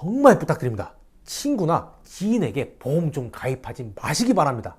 정말 부탁드립니다. 친구나 지인에게 보험 좀 가입하지 마시기 바랍니다.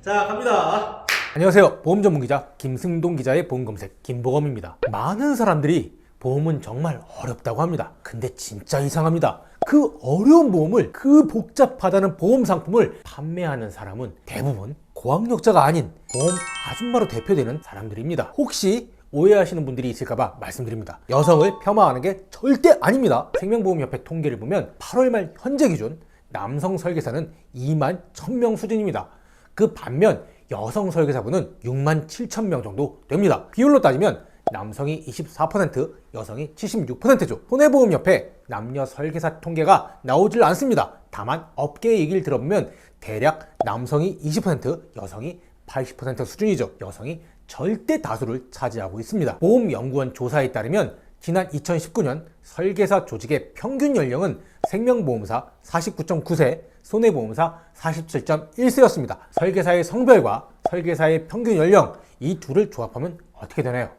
자, 갑니다. 안녕하세요. 보험 전문 기자 김승동 기자의 보험 검색 김보검입니다. 많은 사람들이 보험은 정말 어렵다고 합니다. 근데 진짜 이상합니다. 그 어려운 보험을, 그 복잡하다는 보험 상품을 판매하는 사람은 대부분 고학력자가 아닌 보험 아줌마로 대표되는 사람들입니다. 혹시 오해하시는 분들이 있을까봐 말씀드립니다. 여성을 폄하하는 게 절대 아닙니다. 생명보험협회 통계를 보면 8월 말 현재 기준 남성 설계사는 2만 1000명 수준입니다. 그 반면 여성 설계사분은 6만 7000명 정도 됩니다. 비율로 따지면 남성이 24%, 여성이 76%죠. 손해보험협회 남녀 설계사 통계가 나오질 않습니다. 다만 업계 얘기를 들어보면 대략 남성이 20%, 여성이 80% 수준이죠. 여성이 절대 다수를 차지하고 있습니다. 보험연구원 조사에 따르면 지난 2019년 설계사 조직의 평균 연령은 생명보험사 49.9세, 손해보험사 47.1세였습니다. 설계사의 성별과 설계사의 평균 연령, 이 둘을 조합하면 어떻게 되나요?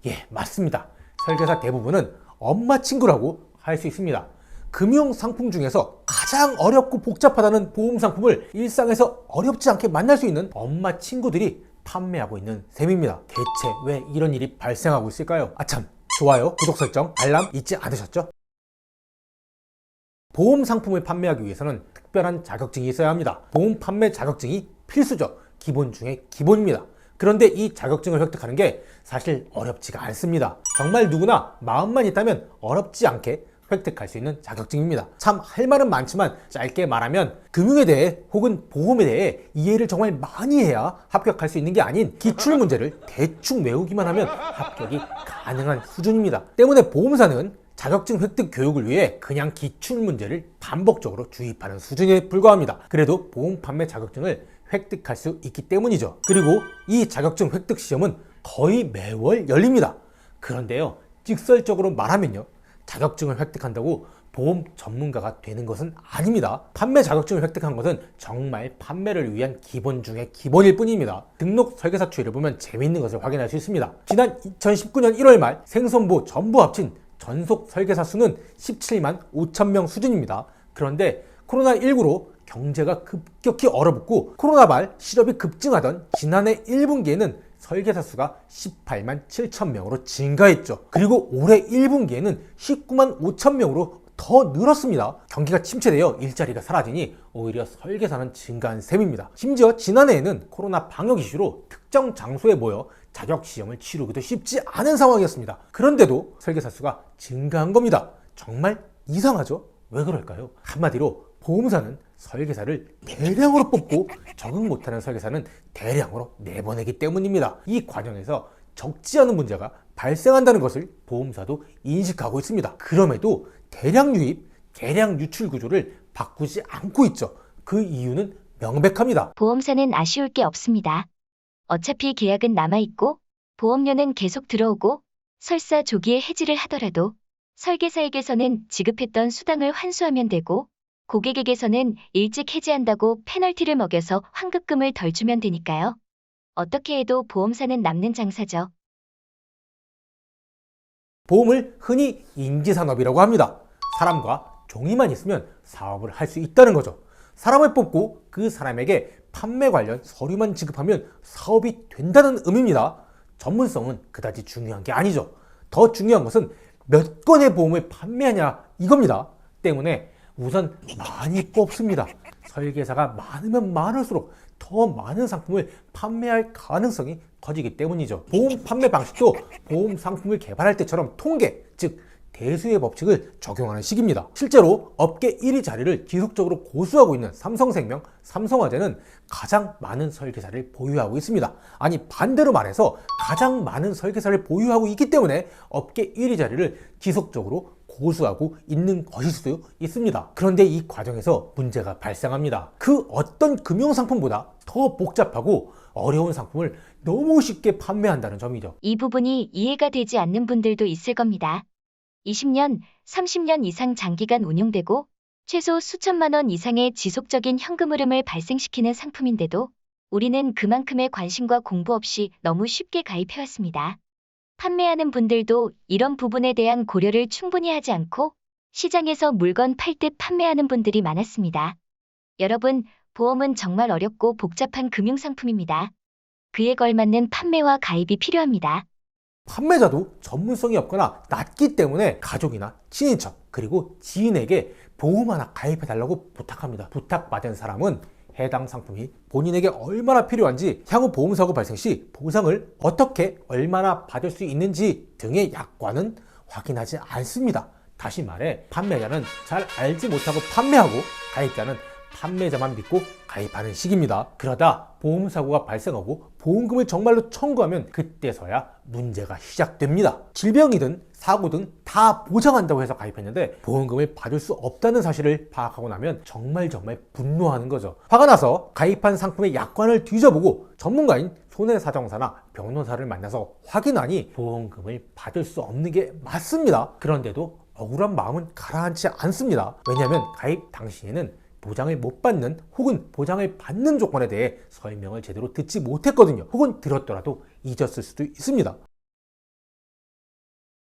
예, 맞습니다. 설계사 대부분은 엄마 친구라고 할 수 있습니다. 금융 상품 중에서 가장 어렵고 복잡하다는 보험 상품을 일상에서 어렵지 않게 만날 수 있는 엄마 친구들이 판매하고 있는 셈입니다. 대체 왜 이런 일이 발생하고 있을까요? 아참, 좋아요, 구독 설정, 알람 잊지 않으셨죠? 보험 상품을 판매하기 위해서는 특별한 자격증이 있어야 합니다. 보험 판매 자격증이 필수죠. 기본 중에 기본입니다. 그런데 이 자격증을 획득하는 게 사실 어렵지가 않습니다. 정말 누구나 마음만 있다면 어렵지 않게 획득할 수 있는 자격증입니다. 참 할 말은 많지만 짧게 말하면 금융에 대해 혹은 보험에 대해 이해를 정말 많이 해야 합격할 수 있는 게 아닌 기출문제를 대충 외우기만 하면 합격이 가능한 수준입니다. 때문에 보험사는 자격증 획득 교육을 위해 그냥 기출문제를 반복적으로 주입하는 수준에 불과합니다. 그래도 보험 판매 자격증을 획득할 수 있기 때문이죠. 그리고 이 자격증 획득 시험은 거의 매월 열립니다. 그런데요, 직설적으로 말하면요, 자격증을 획득한다고 보험 전문가가 되는 것은 아닙니다. 판매 자격증을 획득한 것은 정말 판매를 위한 기본 중에 기본일 뿐입니다. 등록 설계사 추이를 보면 재미있는 것을 확인할 수 있습니다. 지난 2019년 1월 말 생선보 전부 합친 전속 설계사 수는 17만 5천명 수준입니다. 그런데 코로나19로 경제가 급격히 얼어붙고 코로나 말 실업이 급증하던 지난해 1분기에는 설계사 수가 18만 7천명으로 증가했죠. 그리고 올해 1분기에는 19만 5천명으로 더 늘었습니다. 경기가 침체되어 일자리가 사라지니 오히려 설계사는 증가한 셈입니다. 심지어 지난해에는 코로나 방역 이슈로 특정 장소에 모여 자격시험을 치르기도 쉽지 않은 상황이었습니다. 그런데도 설계사 수가 증가한 겁니다. 정말 이상하죠? 왜 그럴까요? 한마디로 보험사는 설계사를 대량으로 뽑고 적응 못하는 설계사는 대량으로 내보내기 때문입니다. 이 과정에서 적지 않은 문제가 발생한다는 것을 보험사도 인식하고 있습니다. 그럼에도 대량 유입, 대량 유출 구조를 바꾸지 않고 있죠. 그 이유는 명백합니다. 보험사는 아쉬울 게 없습니다. 어차피 계약은 남아있고 보험료는 계속 들어오고 설사 조기에 해지를 하더라도 설계사에게서는 지급했던 수당을 환수하면 되고 고객에게서는 일찍 해지한다고 페널티를 먹여서 환급금을 덜 주면 되니까요. 어떻게 해도 보험사는 남는 장사죠. 보험을 흔히 인지산업이라고 합니다. 사람과 종이만 있으면 사업을 할 수 있다는 거죠. 사람을 뽑고 그 사람에게 판매 관련 서류만 지급하면 사업이 된다는 의미입니다. 전문성은 그다지 중요한 게 아니죠. 더 중요한 것은 몇 건의 보험을 판매하냐 이겁니다. 때문에 우선 많이 뽑습니다. 설계사가 많으면 많을수록 더 많은 상품을 판매할 가능성이 커지기 때문이죠. 보험 판매 방식도 보험 상품을 개발할 때처럼 통계, 즉 대수의 법칙을 적용하는 시기입니다. 실제로 업계 1위 자리를 지속적으로 고수하고 있는 삼성생명, 삼성화재는 가장 많은 설계사를 보유하고 있습니다. 아니, 반대로 말해서 가장 많은 설계사를 보유하고 있기 때문에 업계 1위 자리를 지속적으로 고수하고 있는 것일 수 있습니다. 그런데 이 과정에서 문제가 발생합니다. 그 어떤 금융상품보다 더 복잡하고 어려운 상품을 너무 쉽게 판매한다는 점이죠. 이 부분이 이해가 되지 않는 분들도 있을 겁니다. 20년, 30년 이상 장기간 운용되고 최소 수천만 원 이상의 지속적인 현금 흐름을 발생시키는 상품인데도 우리는 그만큼의 관심과 공부 없이 너무 쉽게 가입해왔습니다. 판매하는 분들도 이런 부분에 대한 고려를 충분히 하지 않고 시장에서 물건 팔 때 판매하는 분들이 많았습니다. 여러분, 보험은 정말 어렵고 복잡한 금융상품입니다. 그에 걸맞는 판매와 가입이 필요합니다. 판매자도 전문성이 없거나 낮기 때문에 가족이나 친인척 그리고 지인에게 보험 하나 가입해달라고 부탁합니다. 부탁받은 사람은 해당 상품이 본인에게 얼마나 필요한지, 향후 보험사고 발생 시 보상을 어떻게 얼마나 받을 수 있는지 등의 약관은 확인하지 않습니다. 다시 말해 판매자는 잘 알지 못하고 판매하고 가입자는 판매자만 믿고 가입하는 식입니다. 그러다 보험사고가 발생하고 보험금을 정말로 청구하면 그때서야 문제가 시작됩니다. 질병이든 사고든 다 보장한다고 해서 가입했는데 보험금을 받을 수 없다는 사실을 파악하고 나면 정말 분노하는 거죠. 화가 나서 가입한 상품의 약관을 뒤져보고 전문가인 손해사정사나 변호사를 만나서 확인하니 보험금을 받을 수 없는 게 맞습니다. 그런데도 억울한 마음은 가라앉지 않습니다. 왜냐하면 가입 당시에는 보장을 못 받는 혹은 보장을 받는 조건에 대해 설명을 제대로 듣지 못했거든요. 혹은 들었더라도 잊었을 수도 있습니다.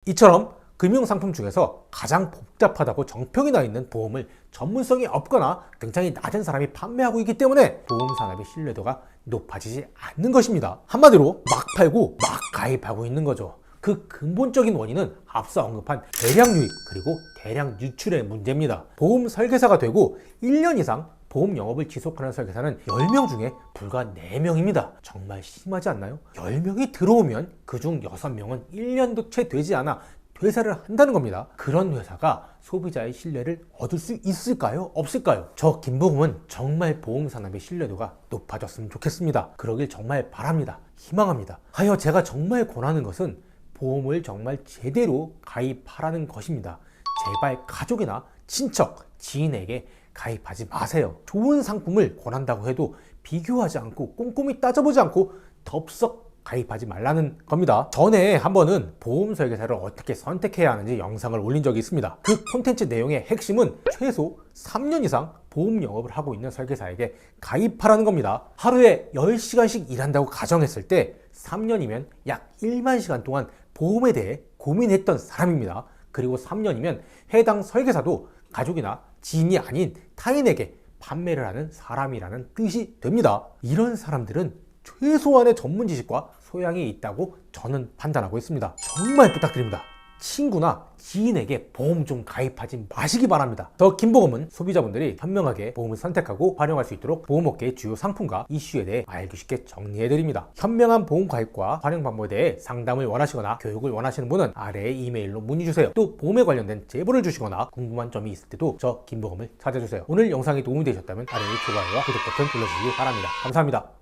이처럼 금융상품 중에서 가장 복잡하다고 정평이 나 있는 보험을 전문성이 없거나 등창이 낮은 사람이 판매하고 있기 때문에 보험산업의 신뢰도가 높아지지 않는 것입니다. 한마디로 막 팔고 막 가입하고 있는 거죠. 그 근본적인 원인은 앞서 언급한 대량 유입 그리고 대량 유출의 문제입니다. 보험 설계사가 되고 1년 이상 보험 영업을 지속하는 설계사는 10명 중에 불과 4명입니다. 정말 심하지 않나요? 10명이 들어오면 그중 6명은 1년도 채 되지 않아 퇴사를 한다는 겁니다. 그런 회사가 소비자의 신뢰를 얻을 수 있을까요? 없을까요? 저 김보험은 정말 보험산업의 신뢰도가 높아졌으면 좋겠습니다. 그러길 정말 바랍니다. 희망합니다. 하여 제가 정말 권하는 것은 보험을 정말 제대로 가입하라는 것입니다. 제발 가족이나 친척, 지인에게 가입하지 마세요. 좋은 상품을 권한다고 해도 비교하지 않고 꼼꼼히 따져보지 않고 덥석 가입하지 말라는 겁니다. 전에 한 번은 보험 설계사를 어떻게 선택해야 하는지 영상을 올린 적이 있습니다. 그 콘텐츠 내용의 핵심은 최소 3년 이상 보험 영업을 하고 있는 설계사에게 가입하라는 겁니다. 하루에 10시간씩 일한다고 가정했을 때 3년이면 약 1만 시간 동안 보험에 대해 고민했던 사람입니다. 그리고 3년이면 해당 설계사도 가족이나 지인이 아닌 타인에게 판매를 하는 사람이라는 뜻이 됩니다. 이런 사람들은 최소한의 전문 지식과 소양이 있다고 저는 판단하고 있습니다. 정말 부탁드립니다. 친구나 지인에게 보험 좀 가입하지 마시기 바랍니다. 더 김보험은 소비자분들이 현명하게 보험을 선택하고 활용할 수 있도록 보험업계의 주요 상품과 이슈에 대해 알기 쉽게 정리해드립니다. 현명한 보험 가입과 활용 방법에 대해 상담을 원하시거나 교육을 원하시는 분은 아래의 이메일로 문의주세요. 또 보험에 관련된 제보를 주시거나 궁금한 점이 있을 때도 저 김보험을 찾아주세요. 오늘 영상이 도움이 되셨다면 아래의 좋아요와 구독 버튼 눌러주시기 바랍니다. 감사합니다.